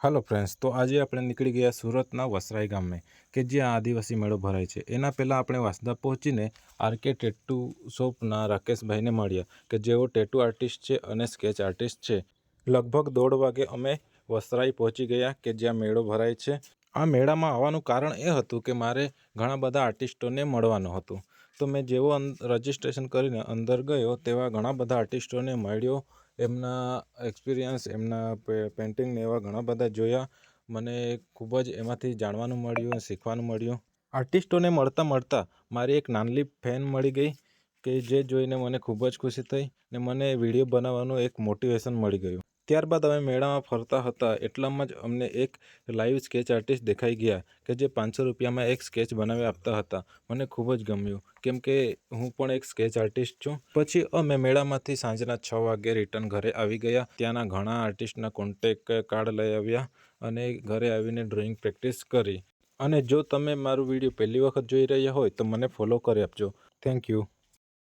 હાલો friends, તો આજે આપણે નીકળી ગયા સુરતના વસરાઈ ગામે કે જ્યાં આદિવાસી મેળો ભરાય છે. એના પહેલાં આપણે વાંસદા પહોંચીને આરકે ટેટુ શોપના રાકેશભાઈને મળ્યા કે જેઓ ટેટુ આર્ટિસ્ટ છે અને સ્કેચ આર્ટિસ્ટ છે. લગભગ 1:30 વાગે અમે વસરાઈ પહોંચી ગયા કે જ્યાં મેળો ભરાય છે. આ મેળામાં આવવાનું કારણ એ હતું કે મારે ઘણા બધા આર્ટિસ્ટોને મળવાનું હતું. તો મેં જેવો રજિસ્ટ્રેશન કરીને અંદર ગયો તેવા ઘણા બધા આર્ટિસ્ટોને મળ્યો. એમના એક્સપિરિયન્સ, એમના પેઇન્ટિંગને એવા ઘણા બધા જોયા. મને ખૂબ જ એમાંથી જાણવાનું મળ્યું, શીખવાનું મળ્યું. આર્ટિસ્ટોને મળતાં મળતાં મારી એક નાનલી ફેન મળી ગઈ કે જે જોઈને મને ખૂબ જ ખુશી થઈ ને મને વિડીયો બનાવવાનું એક મોટિવેશન મળી ગયું. ત્યારબાદ અમે મેળામાં ફરતા હતા એટલામાં જ અમને એક લાઈવ સ્કેચ આર્ટિસ્ટ દેખાઈ ગયા કે જે 500 રૂપિયામાં એક સ્કેચ બનાવી આપતા હતા. મને ખૂબ જ ગમ્યું કેમ કે હું પણ એક સ્કેચ આર્ટિસ્ટ છું. પછી અમે મેળામાંથી સાંજના 6 વાગે રિટર્ન ઘરે આવી ગયા. ત્યાંના ઘણા આર્ટિસ્ટના કોન્ટેક્ટ કાર્ડ લઈ આવ્યા અને ઘરે આવીને ડ્રોઈંગ પ્રેક્ટિસ કરી. અને જો તમે મારું વિડીયો પહેલી વખત જોઈ રહ્યા હોય તો મને ફોલો કરી આપજો. Thank you.